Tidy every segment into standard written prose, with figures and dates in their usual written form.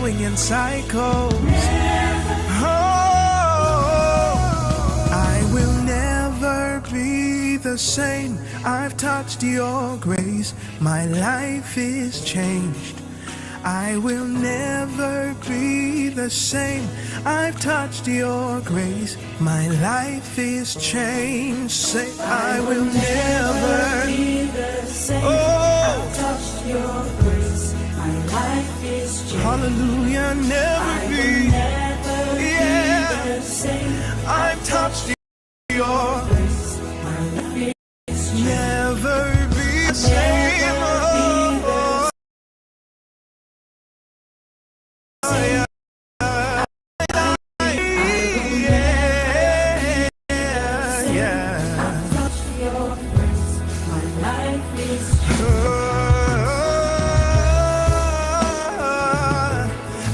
going in cycles. I will never be the same. I've touched your grace. My life is changed. I will never be the same. I've touched your grace. My life is changed. Say, I will never be the same. I've touched your grace. My life is changed. Hallelujah, never be. The same. I've touched your grace. My life is changed. Never be the same.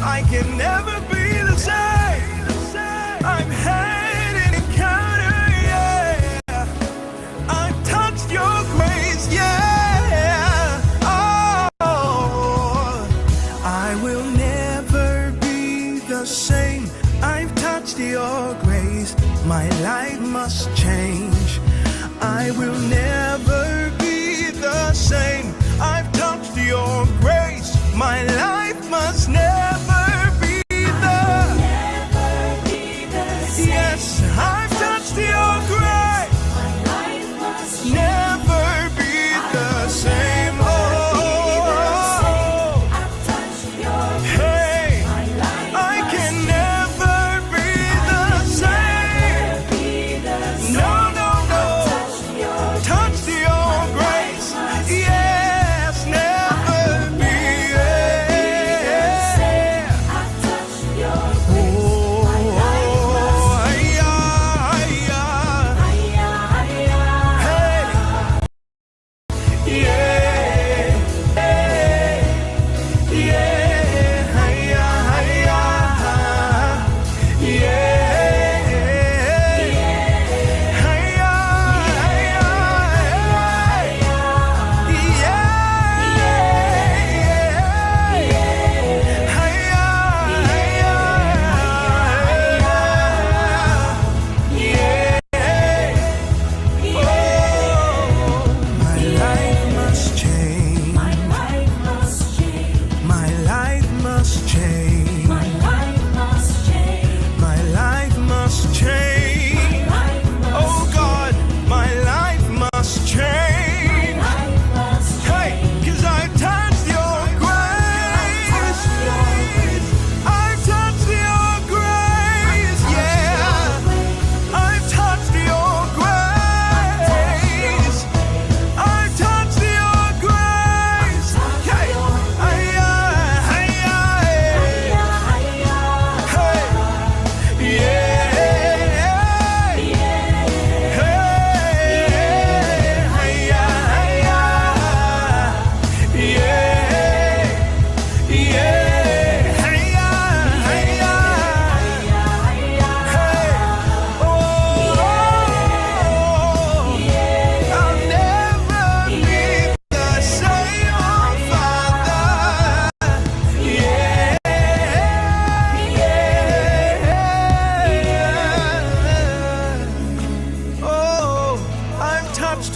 I can never be the same. I've had an encounter, yeah. I've touched your grace, yeah. Oh, I will never be the same. I've touched your grace. My life must change. I will never be the same. I've touched your grace. My life must never be the same. Yes, I've touched your grace. My life must Never be the same. Oh, I've touched your grace. hey, My life I can never be the same. No, no, no. Touch your grace. Yes, never be. I've touched your Oh,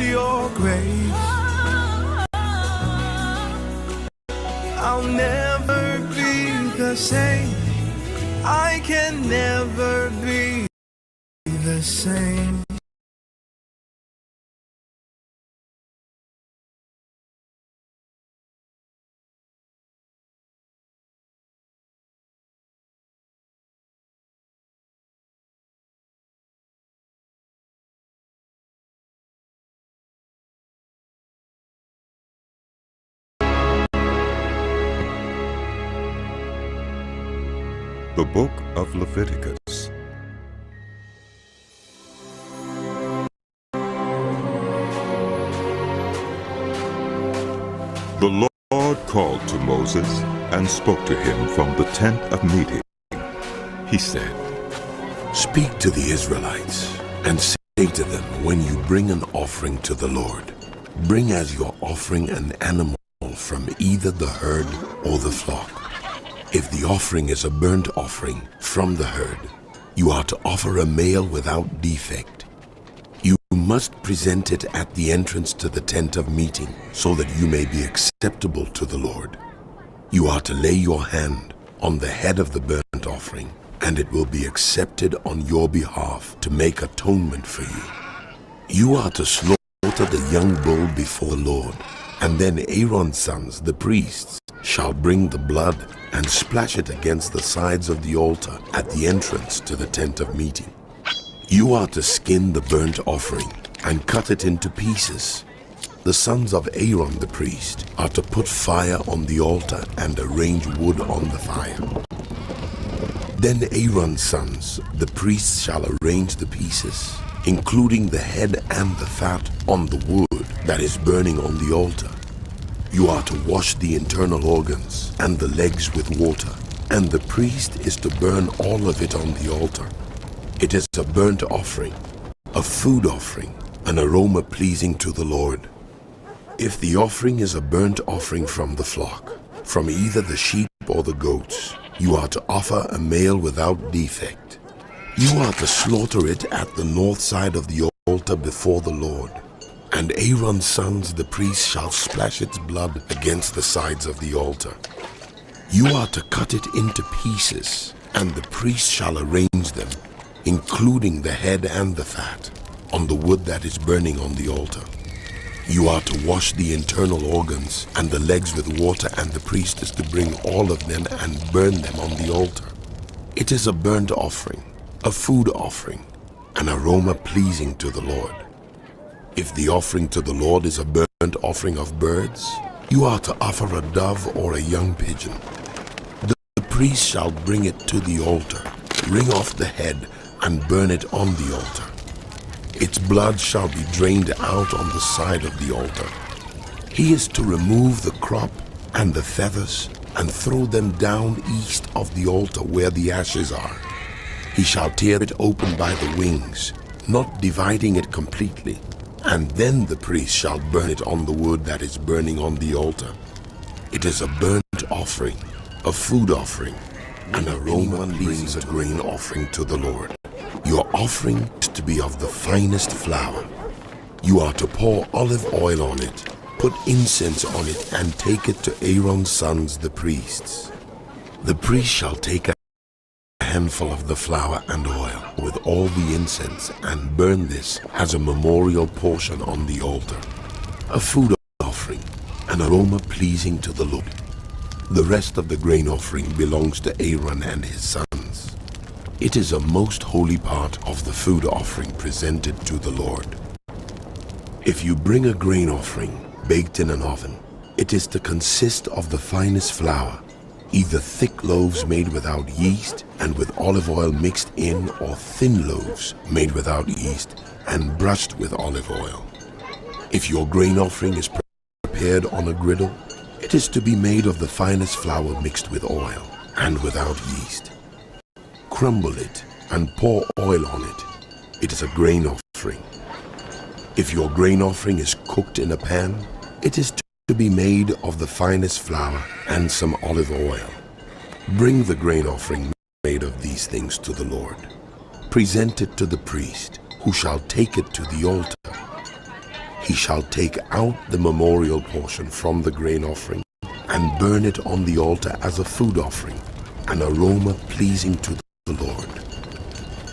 your grace. I'll never be the same. I can never be the same. The Book of Leviticus. The Lord called to Moses and spoke to him from the tent of meeting. He said, "Speak to the Israelites and say to them, when you bring an offering to the Lord, bring as your offering an animal from either the herd or the flock. If the offering is a burnt offering from the herd, you are to offer a male without defect. You must present it at the entrance to the tent of meeting, so that you may be acceptable to the Lord. You are to lay your hand on the head of the burnt offering, and it will be accepted on your behalf to make atonement for you. You are to slaughter the young bull before the Lord, and then Aaron's sons, the priests, shall bring the blood and splash it against the sides of the altar at the entrance to the tent of meeting. You are to skin the burnt offering and cut it into pieces. The sons of Aaron the priest are to put fire on the altar and arrange wood on the fire. Then Aaron's sons, the priests, shall arrange the pieces, including the head and the fat, on the wood that is burning on the altar. You are to wash the internal organs and the legs with water, and the priest is to burn all of it on the altar. It is a burnt offering, a food offering, an aroma pleasing to the Lord. If the offering is a burnt offering from the flock, from either the sheep or the goats, you are to offer a male without defect. You are to slaughter it at the north side of the altar before the Lord. And Aaron's sons, the priests, shall splash its blood against the sides of the altar. You are to cut it into pieces, and the priest shall arrange them, including the head and the fat, on the wood that is burning on the altar. You are to wash the internal organs and the legs with water, and the priest is to bring all of them and burn them on the altar. It is a burnt offering, a food offering, an aroma pleasing to the Lord. If the offering to the Lord is a burnt offering of birds, you are to offer a dove or a young pigeon. The priest shall bring it to the altar, wring off the head, and burn it on the altar. Its blood shall be drained out on the side of the altar. He is to remove the crop and the feathers and throw them down east of the altar where the ashes are. He shall tear it open by the wings, not dividing it completely, and then the priest shall burn it on the wood that is burning on the altar. It is a burnt offering, a food offering, an aroma brings a grain offering to the Lord. Your offering is to be of the finest flour. You are to pour olive oil on it, put incense on it, and take it to Aaron's sons, the priests. The priest shall take a handful of the flour and oil with all the incense and burn this as a memorial portion on the altar, a food offering, an aroma pleasing to the Lord. The rest of the grain offering belongs to Aaron and his sons. It is a most holy part of the food offering presented to the Lord. If you bring a grain offering baked in an oven, it is to consist of the finest flour, either thick loaves made without yeast and with olive oil mixed in, or thin loaves made without yeast and brushed with olive oil. If your grain offering is prepared on a griddle, it is to be made of the finest flour mixed with oil and without yeast. Crumble it and pour oil on it. It is a grain offering. If your grain offering is cooked in a pan, it is to be made of the finest flour and some olive oil. Bring the grain offering made of these things to the Lord. Present it to the priest, who shall take it to the altar. He shall take out the memorial portion from the grain offering and burn it on the altar as a food offering, an aroma pleasing to the Lord.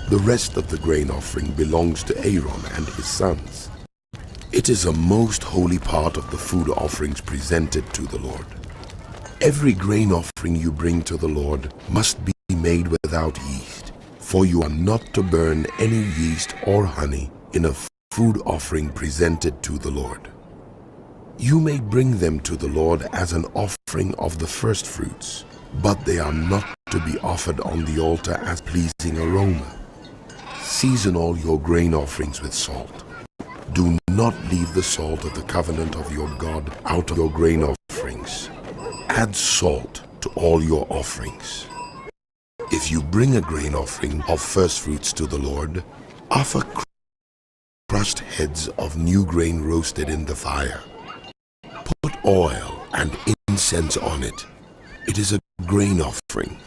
The rest of the grain offering belongs to Aaron and his sons. It is a most holy part of the food offerings presented to the Lord. Every grain offering you bring to the Lord must be made without yeast, for you are not to burn any yeast or honey in a food offering presented to the Lord. You may bring them to the Lord as an offering of the first fruits, but they are not to be offered on the altar as pleasing aroma. Season all your grain offerings with salt. Do not leave the salt of the covenant of your God out of your grain offerings. Add salt to all your offerings. If you bring a grain offering of first fruits to the Lord, offer crushed heads of new grain roasted in the fire. Put oil and incense on it. It is a grain offering.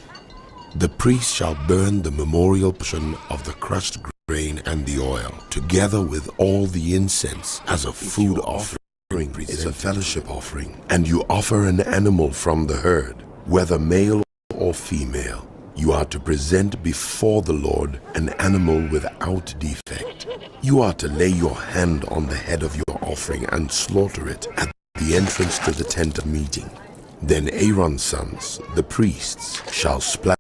The priest shall burn the memorial portion of the crushed grain and the oil, together with all the incense, as a food offering. Is a fellowship offering, and you offer an animal from the herd, whether male or female. You are to present before the Lord an animal without defect. You are to lay your hand on the head of your offering and slaughter it at the entrance to the tent of meeting. Then Aaron's sons, the priests, shall splash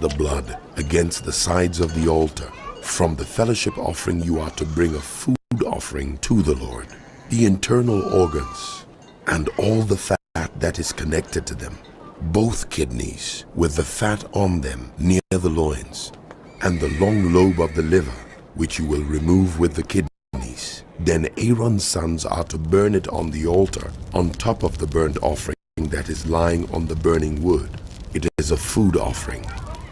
the blood against the sides of the altar. From the fellowship offering you are to bring a food offering to the Lord. The internal organs and all the fat that is connected to them, both kidneys with the fat on them near the loins, and the long lobe of the liver, which you will remove with the kidneys. Then Aaron's sons are to burn it on the altar on top of the burnt offering that is lying on the burning wood. It is a food offering,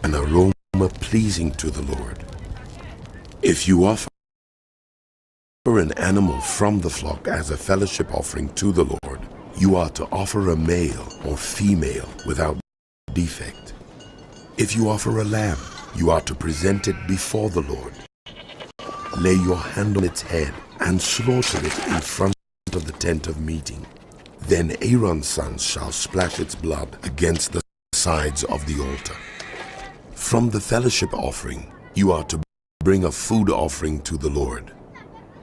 an aroma pleasing to the Lord. If you offer an animal from the flock as a fellowship offering to the Lord, you are to offer a male or female without defect. If you offer a lamb, you are to present it before the Lord. Lay your hand on its head and slaughter it in front of the tent of meeting. Then Aaron's sons shall splash its blood against the sides of the altar. From the fellowship offering, you are to bring a food offering to the Lord.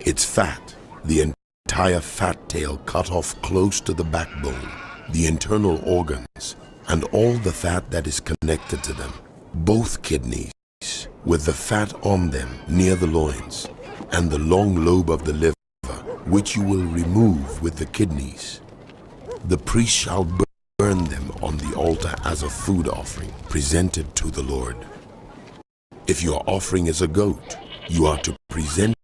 Its fat, the entire fat tail cut off close to the backbone, the internal organs, and all the fat that is connected to them, both kidneys, with the fat on them near the loins, and the long lobe of the liver, which you will remove with the kidneys. The priest shall burn them on the altar as a food offering presented to the Lord. If your offering is a goat, you are to present